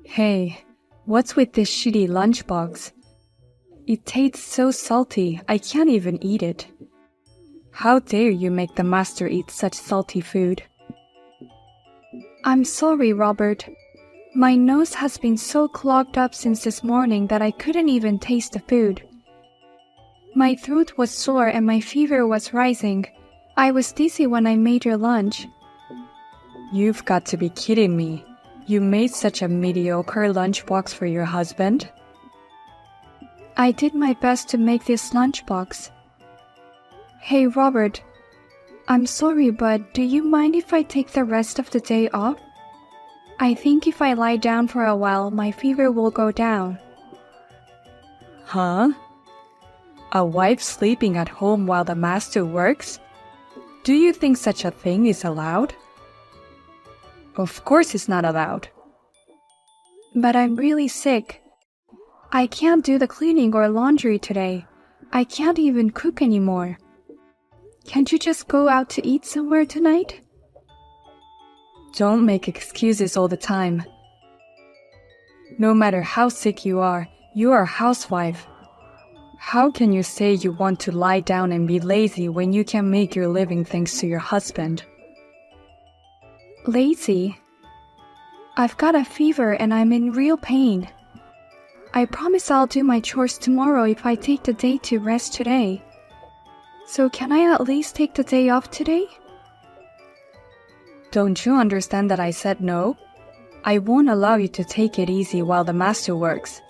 Hey, what's with this shitty lunchbox? It tastes so salty, I can't even eat it. How dare you make the master eat such salty food? I'm sorry, Robert. My nose has been so clogged up since this morning that I couldn't even taste the food. My throat was sore and my fever was rising. I was dizzy when I made your lunch. You've got to be kidding me. You made such a mediocre lunchbox for your husband? I did my best to make this lunchbox. Hey, Robert. I'm sorry, but do you mind if I take the rest of the day off? I think if I lie down for a while, my fever will go down. Huh? A wife sleeping at home while the master works? Do you think such a thing is allowed? Of course it's not allowed. But I'm really sick. I can't do the cleaning or laundry today. I can't even cook anymore. Can't you just go out to eat somewhere tonight? Don't make excuses all the time. No matter how sick you are a housewife. How can you say you want to lie down and be lazy when you can make your living thanks to your husband? Lazy? I've got a fever and I'm in real pain. I promise I'll do my chores tomorrow if I take the day to rest today. So can I at least take the day off today? Don't you understand that I said no? I won't allow you to take it easy while the master works.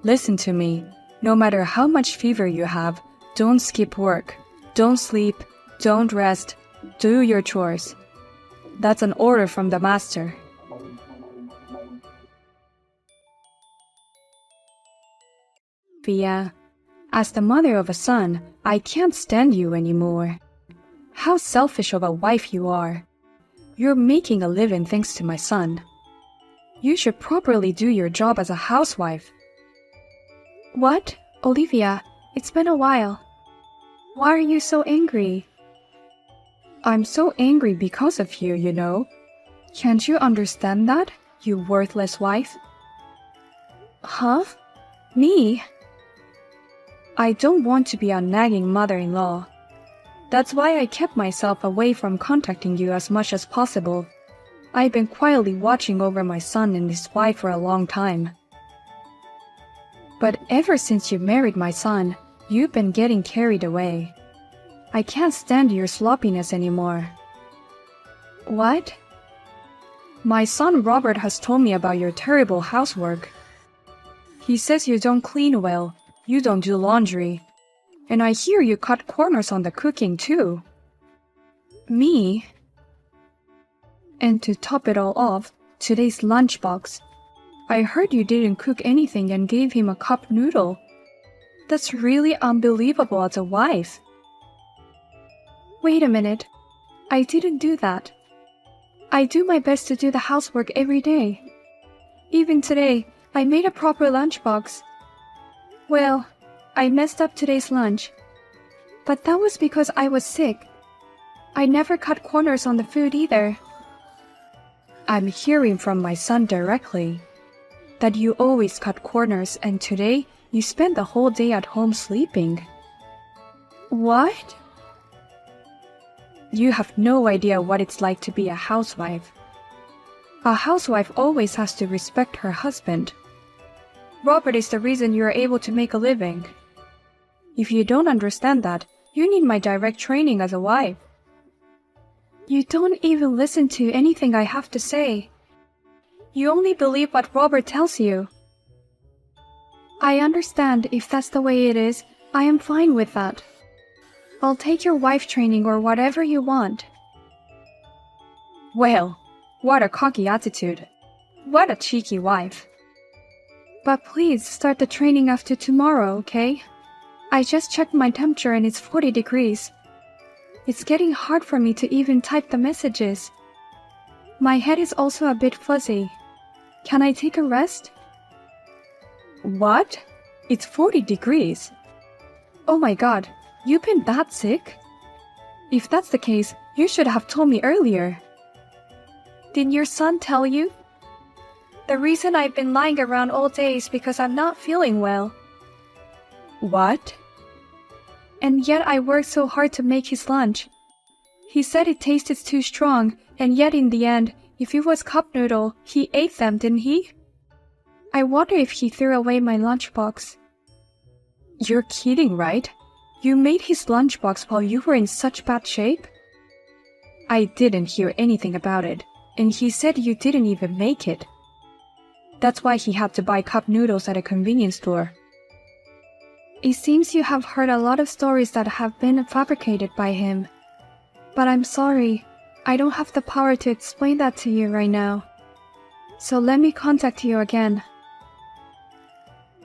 Listen to me. No matter how much fever you have, don't skip work. Don't sleep. Don't rest. Do your chores. That's an order from the master. Via, as the mother of a son, I can't stand you anymore. How selfish of a wife you are. You're making a living thanks to my son. You should properly do your job as a housewife. What? Olivia, it's been a while. Why are you so angry? I'm so angry because of you, you know. Can't you understand that, you worthless wife? Huh? Me? I don't want to be a nagging mother-in-law. That's why I kept myself away from contacting you as much as possible. I've been quietly watching over my son and his wife for a long time. But ever since you married my son, you've been getting carried away. I can't stand your sloppiness anymore. What? My son Robert has told me about your terrible housework. He says you don't clean well, you don't do laundry, and I hear you cut corners on the cooking too. Me? And to top it all off, today's lunchbox. I heard you didn't cook anything and gave him a cup noodle. That's really unbelievable as a wife. Wait a minute. I didn't do that. I do my best to do the housework every day. Even today, I made a proper lunchbox. Well, I messed up today's lunch. But that was because I was sick. I never cut corners on the food either. I'm hearing from my son directly that you always cut corners and today you spent the whole day at home sleeping. What? You have no idea what it's like to be a housewife. A housewife always has to respect her husband. Robert is the reason you are able to make a living. If you don't understand that, you need my direct training as a wife. You don't even listen to anything I have to say. You only believe what Robert tells you. I understand if that's the way it is, I am fine with that. I'll take your wife training or whatever you want. Well, what a cocky attitude. What a cheeky wife. But please start the training after tomorrow, okay? I just checked my temperature and it's 40 degrees. It's getting hard for me to even type the messages. My head is also a bit fuzzy. Can I take a rest? What? It's 40 degrees. Oh my god, you've been that sick? If that's the case, you should have told me earlier. Didn't your son tell you? The reason I've been lying around all day is because I'm not feeling well. What? And yet I worked so hard to make his lunch. He said it tasted too strong, and yet in the end, if it was cup noodle, he ate them, didn't he? I wonder if he threw away my lunchbox. You're kidding, right? You made his lunchbox while you were in such bad shape? I didn't hear anything about it, and he said you didn't even make it. That's why he had to buy cup noodles at a convenience store. It seems you have heard a lot of stories that have been fabricated by him. But I'm sorry, I don't have the power to explain that to you right now. So let me contact you again.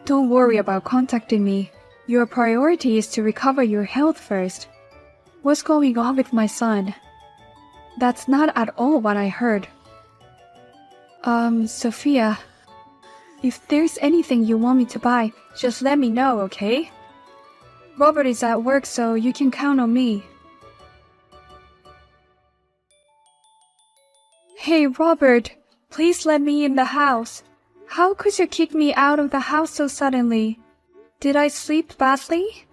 Don't worry about contacting me. Your priority is to recover your health first. What's going on with my son? That's not at all what I heard. Sophia, if there's anything you want me to buy, just let me know, okay? Robert is at work, so you can count on me. Hey, Robert, please let me in the house. How could you kick me out of the house so suddenly? Did I sleep badly?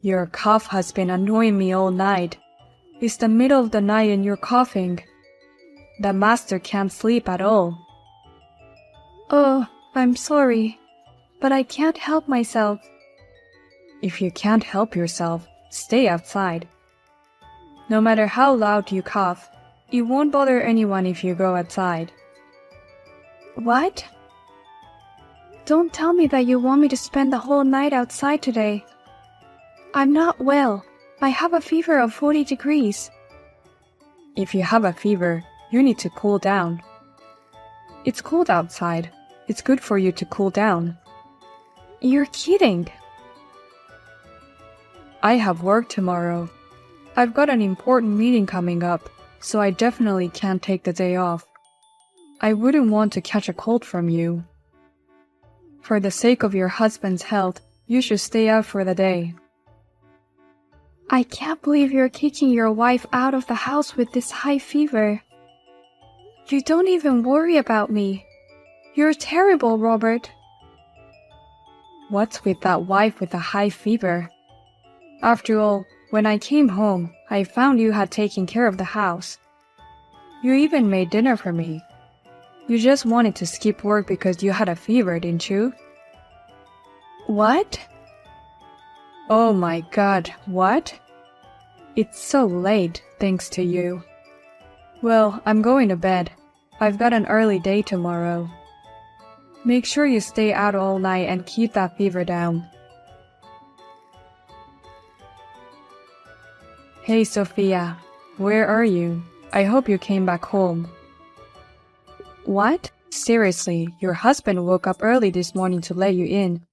Your cough has been annoying me all night. It's the middle of the night and you're coughing. The master can't sleep at all. Oh, I'm sorry, but I can't help myself. If you can't help yourself, stay outside. No matter how loud you cough, it won't bother anyone if you go outside. What? Don't tell me that you want me to spend the whole night outside today. I'm not well. I have a fever of 40 degrees. If you have a fever, you need to cool down. It's cold outside. It's good for you to cool down. You're kidding. I have work tomorrow. I've got an important meeting coming up, so I definitely can't take the day off. I wouldn't want to catch a cold from you. For the sake of your husband's health, you should stay out for the day. I can't believe you're kicking your wife out of the house with this high fever. You don't even worry about me. You're terrible, Robert. What's with that wife with a high fever? After all, when I came home, I found you had taken care of the house. You even made dinner for me. You just wanted to skip work because you had a fever, didn't you? What? Oh my God, what? It's so late, thanks to you. Well, I'm going to bed. I've got an early day tomorrow. Make sure you stay out all night and keep that fever down. Hey, Sophia, where are you? I hope you came back home. What? Seriously, your husband woke up early this morning to let you in.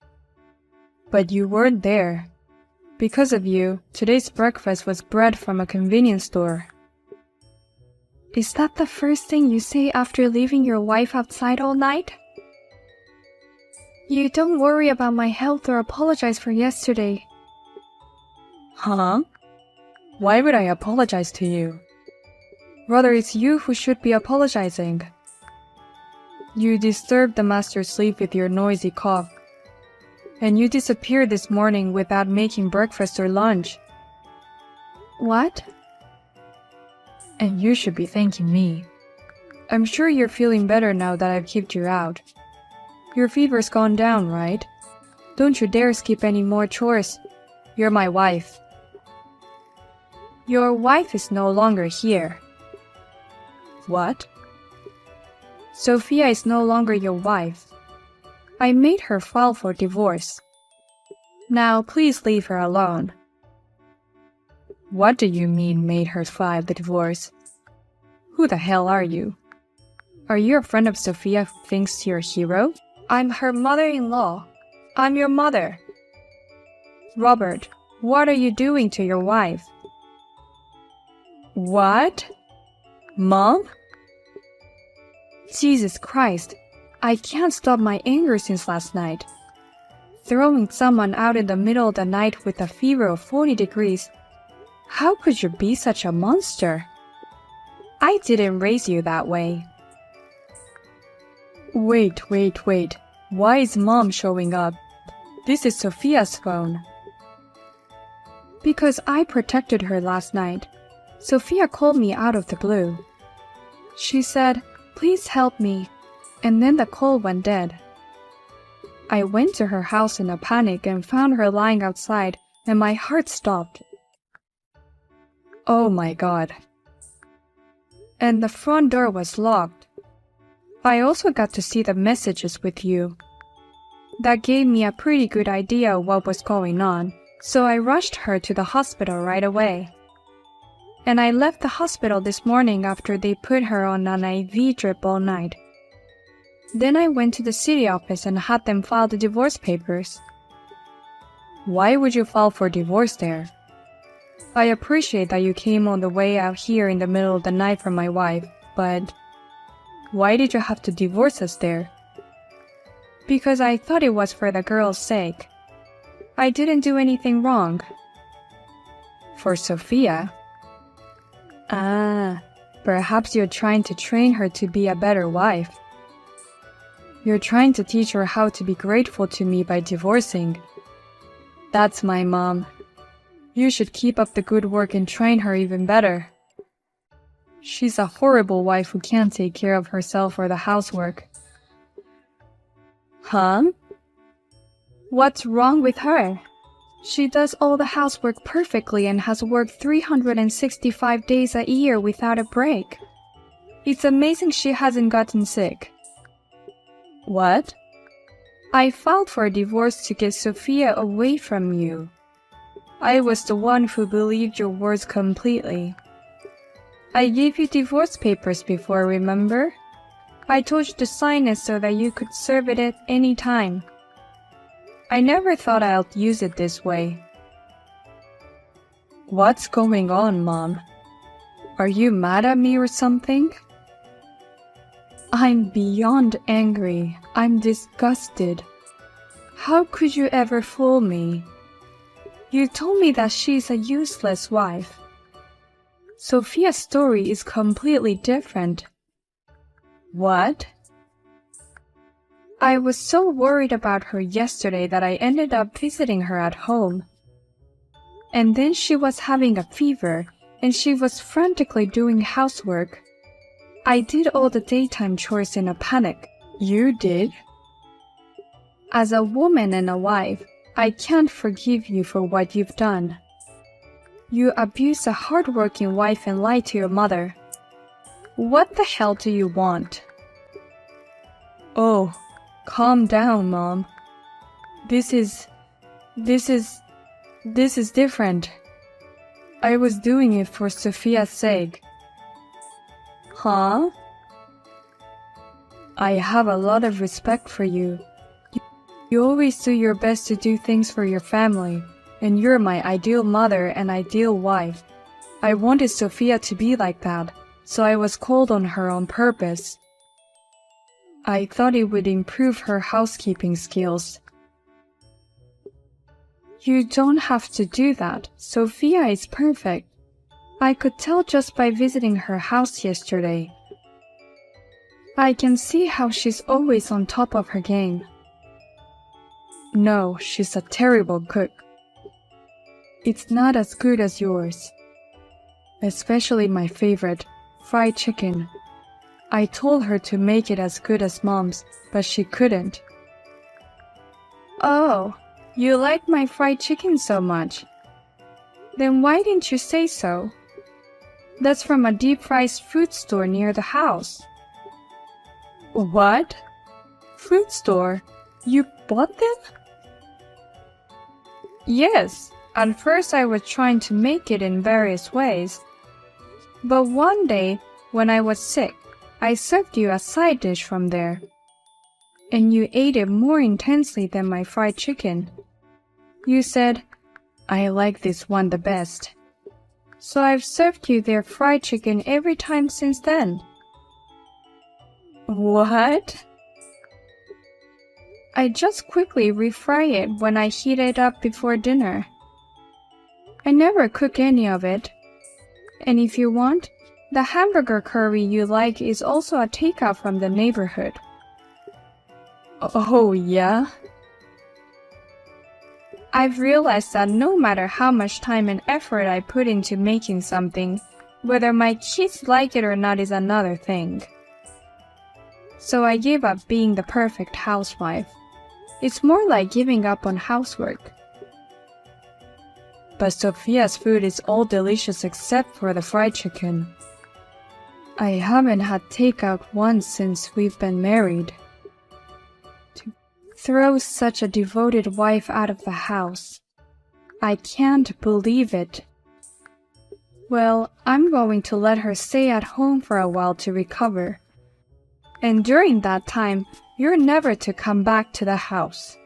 But you weren't there. Because of you, today's breakfast was bread from a convenience store. Is that the first thing you say after leaving your wife outside all night? You don't worry about my health or apologize for yesterday. Huh? Why would I apologize to you? Rather, it's you who should be apologizing. You disturbed the master's sleep with your noisy cough. And you disappeared this morning without making breakfast or lunch. What? And you should be thanking me. I'm sure you're feeling better now that I've kicked you out. Your fever's gone down, right? Don't you dare skip any more chores. You're my wife. Your wife is no longer here. What? Sophia is no longer your wife. I made her file for divorce. Now please leave her alone. What do you mean made her file the divorce? Who the hell are you? Are you a friend of Sophia who thinks you're a hero? I'm her mother-in-law. I'm your mother. Robert, what are you doing to your wife? What? Mom? Jesus Christ, I can't stop my anger since last night. Throwing someone out in the middle of the night with a fever of 40 degrees. How could you be such a monster? I didn't raise you that way. Wait. Why is Mom showing up? This is Sophia's phone. Because I protected her last night. Sophia called me out of the blue. She said, "Please help me," and then the call went dead. I went to her house in a panic and found her lying outside, and my heart stopped. Oh my God. And the front door was locked. I also got to see the messages with you. That gave me a pretty good idea of what was going on, so I rushed her to the hospital right away. And I left the hospital this morning after they put her on an IV drip all night. Then I went to the city office and had them file the divorce papers. Why would you file for divorce there? I appreciate that you came all the way out here in the middle of the night for my wife, but why did you have to divorce us there? Because I thought it was for the girl's sake. I didn't do anything wrong. For Sophia? Perhaps you're trying to train her to be a better wife. You're trying to teach her how to be grateful to me by divorcing. That's my mom. You should keep up the good work and train her even better. She's a horrible wife who can't take care of herself or the housework. Huh? What's wrong with her? She does all the housework perfectly and has worked 365 days a year without a break. It's amazing she hasn't gotten sick. What? I filed for a divorce to get Sophia away from you. I was the one who believed your words completely. I gave you divorce papers before, remember? I told you to sign it so that you could serve it at any time. I never thought I'd use it this way. What's going on, Mom? Are you mad at me or something? I'm beyond angry. I'm disgusted. How could you ever fool me? You told me that she's a useless wife. Sophia's story is completely different. What? I was so worried about her yesterday that I ended up visiting her at home. And then she was having a fever, and she was frantically doing housework. I did all the daytime chores in a panic. You did? As a woman and a wife, I can't forgive you for what you've done. You abused a hardworking wife and lied to your mother. What the hell do you want? Oh, calm down, Mom. This is different. I was doing it for Sophia's sake. Huh? I have a lot of respect for you. You always do your best to do things for your family, and you're my ideal mother and ideal wife. I wanted Sophia to be like that, so I was cold on her on purpose. I thought it would improve her housekeeping skills. You don't have to do that. Sophia is perfect. I could tell just by visiting her house yesterday. I can see how she's always on top of her game. No, she's a terrible cook. It's not as good as yours. Especially my favorite, fried chicken. I told her to make it as good as Mom's, but she couldn't. Oh, you like my fried chicken so much. Then why didn't you say so? That's from a deep-fried food store near the house. What? Fruit store? You bought them? Yes, at first I was trying to make it in various ways. But one day, when I was sick, I served you a side dish from there. And you ate it more intensely than my fried chicken. You said, "I like this one the best." So I've served you their fried chicken every time since then. What? I just quickly refry it when I heat it up before dinner. I never cook any of it. And if you want, the hamburger curry you like is also a takeout from the neighborhood. Oh, yeah? I've realized that no matter how much time and effort I put into making something, whether my kids like it or not is another thing. So I gave up being the perfect housewife. It's more like giving up on housework. But Sophia's food is all delicious except for the fried chicken. I haven't had takeout once since we've been married. To throw such a devoted wife out of the house. I can't believe it. Well, I'm going to let her stay at home for a while to recover. And during that time, you're never to come back to the house.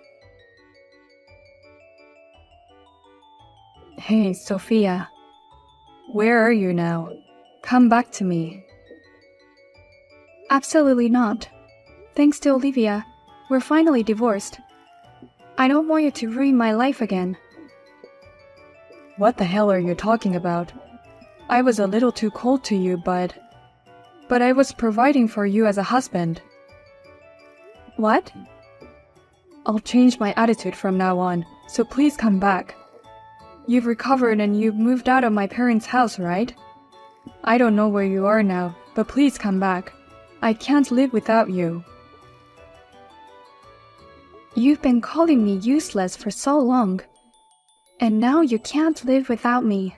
Hey, Sophia. Where are you now? Come back to me. Absolutely not. Thanks to Olivia, we're finally divorced. I don't want you to ruin my life again. What the hell are you talking about? I was a little too cold to you, but I was providing for you as a husband. What? I'll change my attitude from now on, so please come back. You've recovered and you've moved out of my parents' house, right? I don't know where you are now, but please come back. I can't live without you. You've been calling me useless for so long. And now you can't live without me.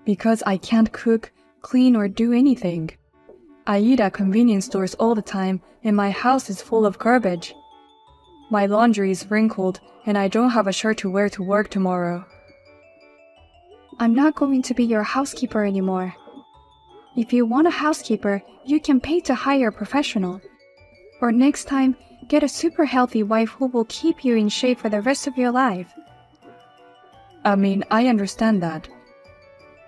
Because I can't cook, clean, or do anything. I eat at convenience stores all the time, and my house is full of garbage. My laundry is wrinkled, and I don't have a shirt to wear to work tomorrow. I'm not going to be your housekeeper anymore. If you want a housekeeper, you can pay to hire a professional. Or next time, get a super healthy wife who will keep you in shape for the rest of your life. I mean, I understand that.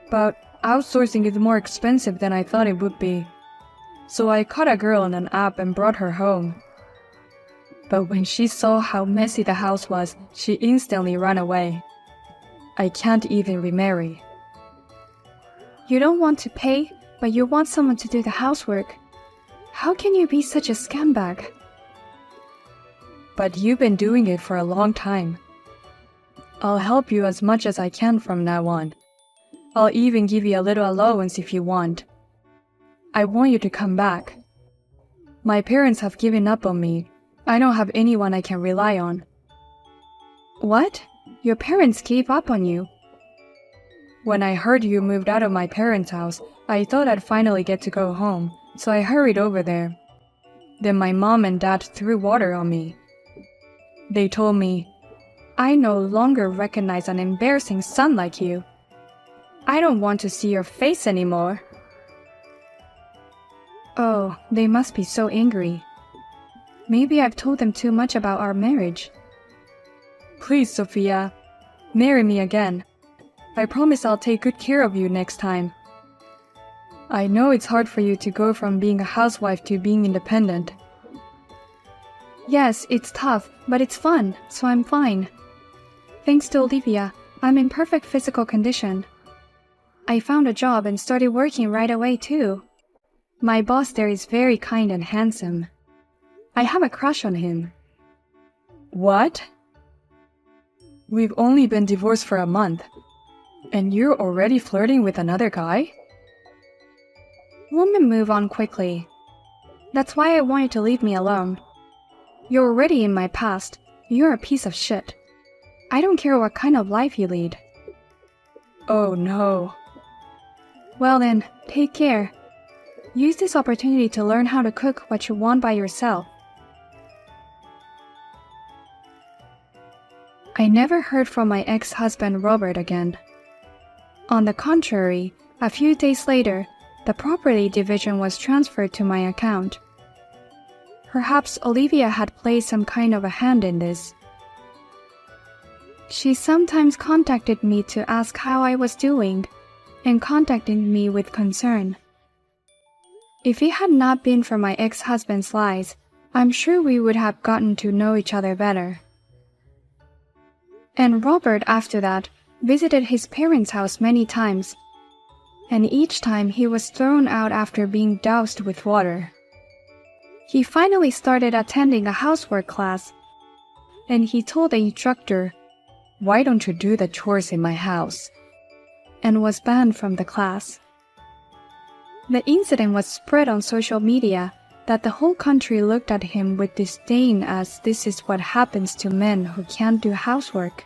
But outsourcing is more expensive than I thought it would be. So I caught a girl on an app and brought her home. But when she saw how messy the house was, she instantly ran away. I can't even remarry. You don't want to pay, but you want someone to do the housework. How can you be such a scumbag? But you've been doing it for a long time. I'll help you as much as I can from now on. I'll even give you a little allowance if you want. I want you to come back. My parents have given up on me. I don't have anyone I can rely on. What? Your parents gave up on you? When I heard you moved out of my parents' house, I thought I'd finally get to go home, so I hurried over there. Then my mom and dad threw water on me. They told me, I no longer recognize an embarrassing son like you. I don't want to see your face anymore. Oh, they must be so angry. Maybe I've told them too much about our marriage. Please, Sophia, marry me again. I promise I'll take good care of you next time. I know it's hard for you to go from being a housewife to being independent. Yes, it's tough, but it's fun, so I'm fine. Thanks to Olivia, I'm in perfect physical condition. I found a job and started working right away too. My boss there is very kind and handsome. I have a crush on him. What? We've only been divorced for a month, and you're already flirting with another guy? Women move on quickly. That's why I want you to leave me alone. You're already in my past. You're a piece of shit. I don't care what kind of life you lead. Oh no. Well then, take care. Use this opportunity to learn how to cook what you want by yourself. I never heard from my ex-husband Robert again. On the contrary, a few days later, the property division was transferred to my account. Perhaps Olivia had played some kind of a hand in this. She sometimes contacted me to ask how I was doing, and contacted me with concern. If it had not been for my ex-husband's lies, I'm sure we would have gotten to know each other better. And Robert, after that, visited his parents' house many times, and each time he was thrown out after being doused with water. He finally started attending a housework class, and he told the instructor, "Why don't you do the chores in my house?" and was banned from the class. The incident was spread on social media that the whole country looked at him with disdain, as this is what happens to men who can't do housework.